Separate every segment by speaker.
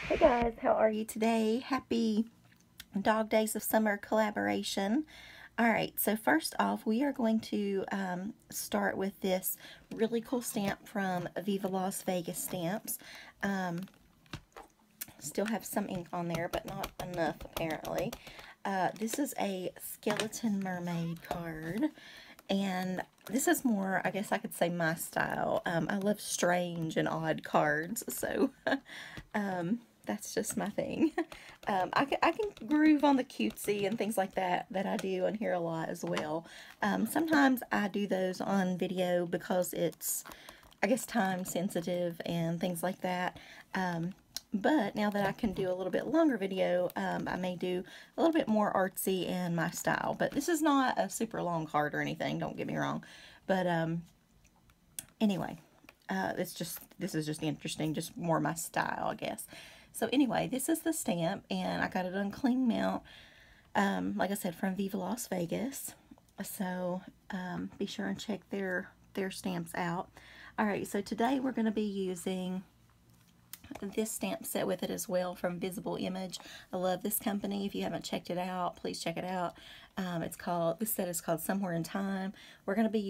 Speaker 1: Hey guys, how are you today? Happy Dog Days of Summer collaboration. Alright, so first off, we are going to start with this really cool stamp from Viva Las Vegas Stamps. Still have some ink on there, but not enough apparently. This is a skeleton mermaid card. And this is more, I guess I could say, my style. I love strange and odd cards, so that's just my thing. I can groove on the cutesy and things like that I do on here a lot as well. Sometimes I do those on video because it's, I guess, time sensitive and things like that. But now that I can do a little bit longer video, I may do a little bit more artsy in my style. But this is not a super long card or anything, don't get me wrong. But anyway, this is just interesting, just more my style, I guess. So anyway, this is the stamp, and I got it on clean mount, like I said, from Viva Las Vegas. So be sure and check their stamps out. Alright, so today we're going to be using this stamp set with it as well from Visible Image. I love this company. If you haven't checked it out, please check it out. This set is called Somewhere in Time. We're going to be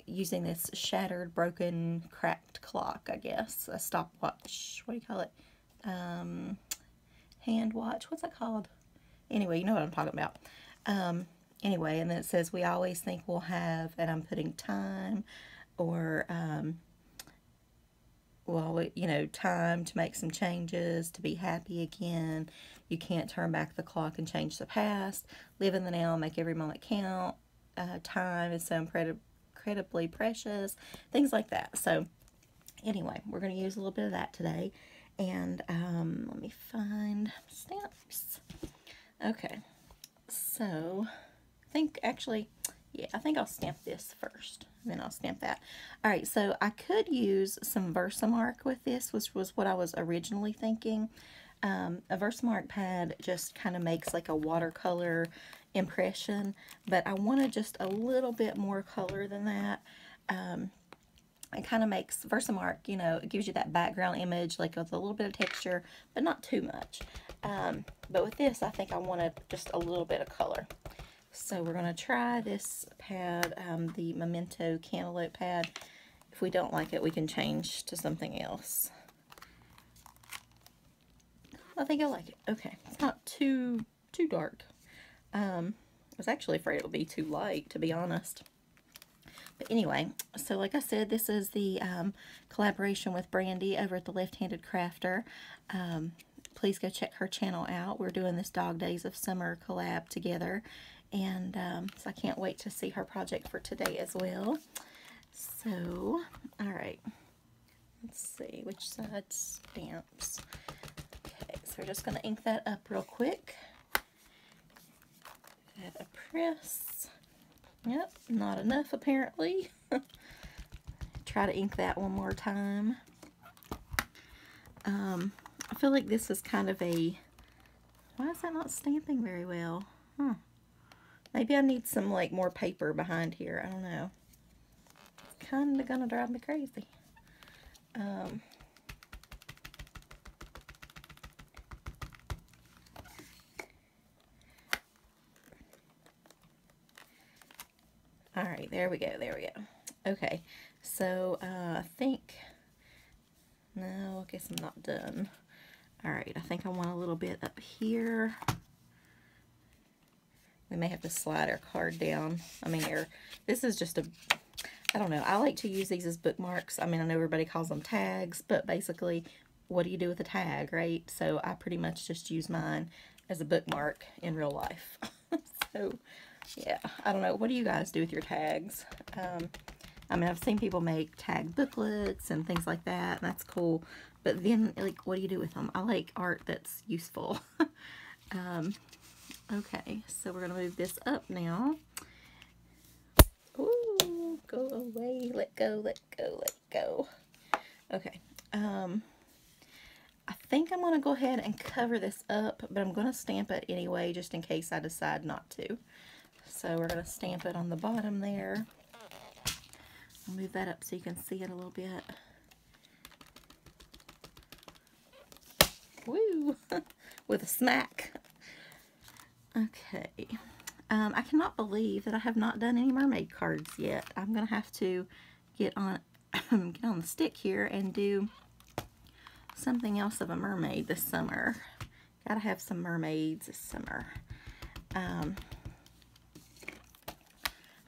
Speaker 1: using this shattered, broken, cracked clock, I guess. A stopwatch. What do you call it? Hand watch. What's that called? Anyway, you know what I'm talking about. Anyway, and then it says, we always think we'll have, and I'm putting time, or well, you know, time to make some changes, to be happy again. You can't turn back the clock and change the past. Live in the now, make every moment count. Time is so incredibly precious. Things like that. So, anyway, we're going to use a little bit of that today. And let me find stamps. Okay, so I think actually, yeah, I think I'll stamp this first, and then I'll stamp that. Alright, so I could use some Versamark with this, which was what I was originally thinking. A Versamark pad just kind of makes like a watercolor impression, but I wanted just a little bit more color than that. It kind of makes Versamark, you know, it gives you that background image, like with a little bit of texture, but not too much. But with this, I think I wanted just a little bit of color. So we're going to try this pad, the Memento Cantaloupe pad. If we don't like it, we can change to something else. I think I like it. Okay, it's not too dark. I was actually afraid it would be too light, to be honest. But anyway, so like I said, this is the collaboration with Brandy over at the Left-Handed Crafter. Please go check her channel out. We're doing this Dog Days of Summer collab together. And so I can't wait to see her project for today as well. So, alright. Let's see which side stamps. Okay, so we're just going to ink that up real quick. Add a press. Yep, not enough apparently. Try to ink that one more time. I feel like this is kind of a... Why is that not stamping very well? Maybe I need some, like, more paper behind here. I don't know. It's kind of going to drive me crazy. Alright, there we go, there we go. Okay, so, I think... No, I guess I'm not done. Alright, I think I want a little bit up here. We may have to slide our card down. I mean, this is just a, I don't know. I like to use these as bookmarks. I mean, I know everybody calls them tags, but basically, what do you do with a tag, right? So I pretty much just use mine as a bookmark in real life. So, yeah, I don't know. What do you guys do with your tags? I mean, I've seen people make tag booklets and things like that, and that's cool. But then, like, what do you do with them? I like art that's useful. Okay, so we're going to move this up now. Ooh, go away, let go, let go, let go. Okay, I think I'm going to go ahead and cover this up, but I'm going to stamp it anyway, just in case I decide not to. So we're going to stamp it on the bottom there. I'll move that up so you can see it a little bit. Woo! With a smack. Okay. I cannot believe that I have not done any mermaid cards yet. I'm going to have to get on get on the stick here and do something else of a mermaid this summer. Gotta have some mermaids this summer.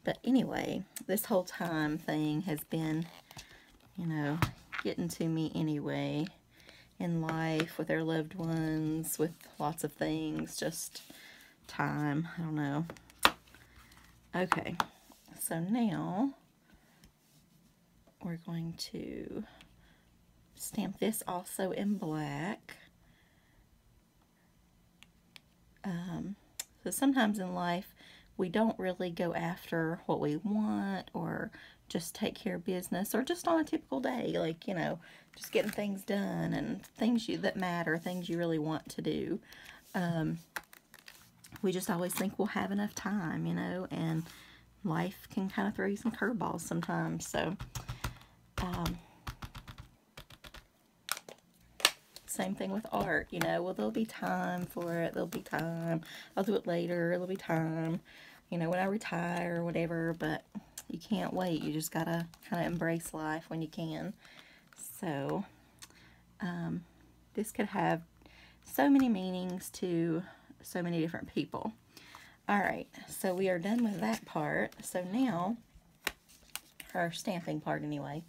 Speaker 1: But anyway, this whole time thing has been, you know, getting to me anyway in life with our loved ones, with lots of things, just time, I don't know. Okay, so now we're going to stamp this also in black. So sometimes in life we don't really go after what we want, or just take care of business, or just on a typical day, like, you know, just getting things done and things that matter, things you really want to do. We just always think we'll have enough time, you know, and life can kind of throw you some curveballs sometimes. So same thing with art, you know, well, there'll be time for it, there'll be time, I'll do it later, there'll be time, you know, when I retire or whatever, but you can't wait, you just gotta kind of embrace life when you can. So, this could have so many meanings to so many different people. Alright, so we are done with that part, so now, our stamping part anyway,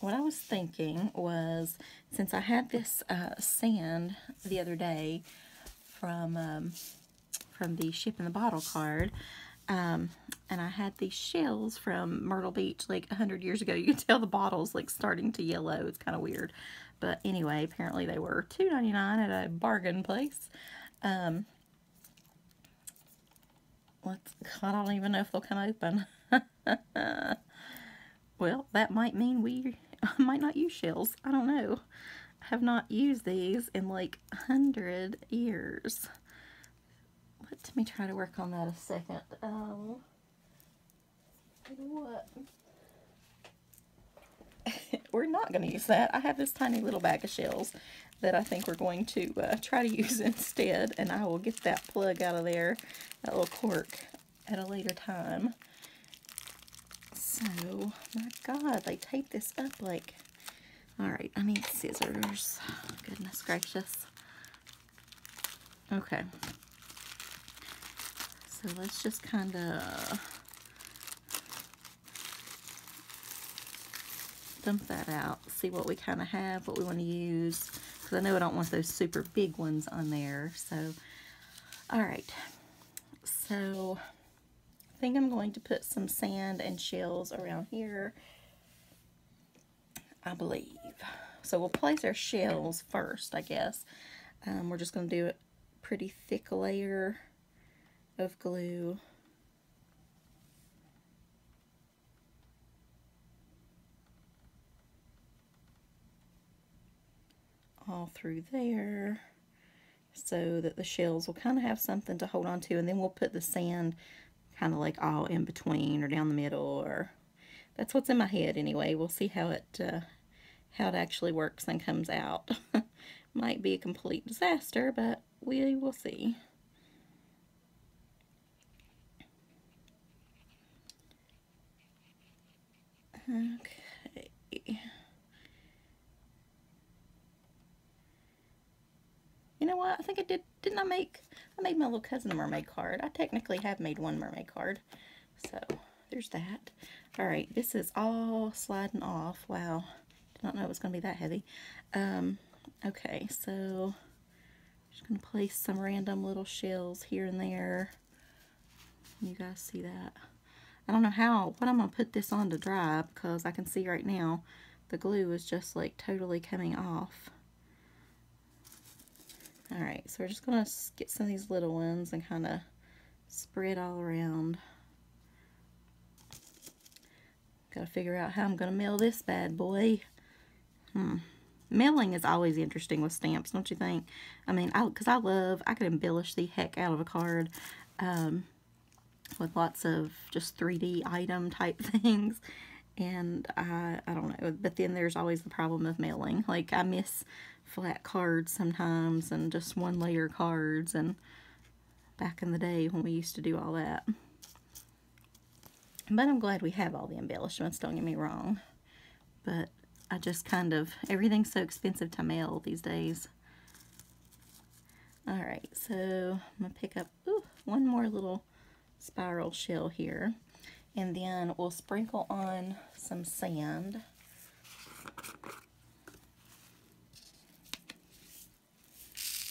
Speaker 1: what I was thinking was, since I had this sand the other day from the Ship in the Bottle card, and I had these shells from Myrtle Beach like 100 years ago. You can tell the bottle's like starting to yellow. It's kind of weird. But anyway, apparently they were $2.99 at a bargain place. I don't even know if they'll come open. Well, that might mean we might not use shells. I don't know. I have not used these in like 100 years. Let me try to work on that a second. What? We're not going to use that. I have this tiny little bag of shells that I think we're going to try to use instead, and I will get that plug out of there, that little cork, at a later time. So, my God, they tape this up like... Alright, I need scissors. Goodness gracious. Okay. So let's just kind of dump that out, see what we kind of have, what we want to use, because I know I don't want those super big ones on there. So, alright. So, I think I'm going to put some sand and shells around here, I believe. So we'll place our shells first, I guess. We're just going to do a pretty thick layer of glue. All through there, so that the shells will kind of have something to hold on to, and then we'll put the sand kind of like all in between or down the middle, or that's what's in my head anyway. We'll see how it actually works and comes out. Might be a complete disaster, but we will see. Okay. You know what? I think I did. Didn't I make my little cousin a mermaid card? I technically have made one mermaid card. So, there's that. Alright, this is all sliding off. Wow. Did not know it was going to be that heavy. Okay, so just going to place some random little shells here and there. You guys see that? I don't know what I'm going to put this on to dry, because I can see right now the glue is just like totally coming off. Alright, so we're just going to get some of these little ones and kind of spread all around. Got to figure out how I'm going to mail this bad boy. Mailing is always interesting with stamps, don't you think? I mean, because I could embellish the heck out of a card with lots of just 3D item type things. And I don't know, but then there's always the problem of mailing. Like, I miss flat cards sometimes and just one layer cards, and back in the day when we used to do all that. But I'm glad we have all the embellishments, don't get me wrong. But I just kind of, everything's so expensive to mail these days. Alright, so I'm going to pick up one more little spiral shell here. And then we'll sprinkle on some sand.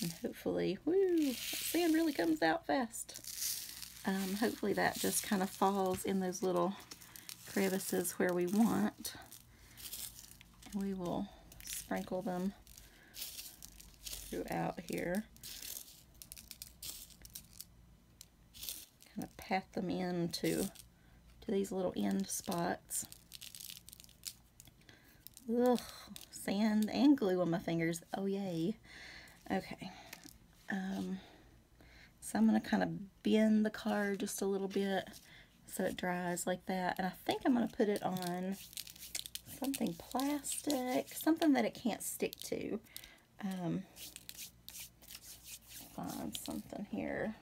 Speaker 1: And hopefully, woo, sand really comes out fast. Hopefully that just kind of falls in those little crevices where we want. And we will sprinkle them throughout here. Kind of pat them into these little end spots. Ugh, sand and glue on my fingers. Oh yay. Okay. So I'm going to kind of bend the card just a little bit so it dries like that. And I think I'm going to put it on something plastic, something that it can't stick to. Find something here.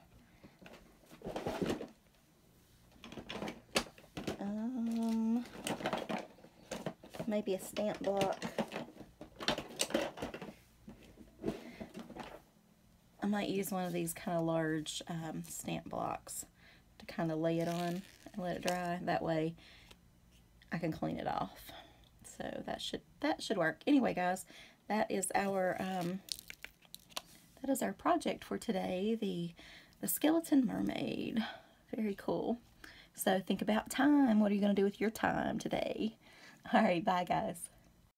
Speaker 1: Maybe a stamp block. I might use one of these kind of large stamp blocks to kind of lay it on and let it dry. That way I can clean it off. So that should work. Anyway, guys, that is our project for today. The skeleton mermaid. Very cool. So think about time. What are you going to do with your time today? All right, bye guys.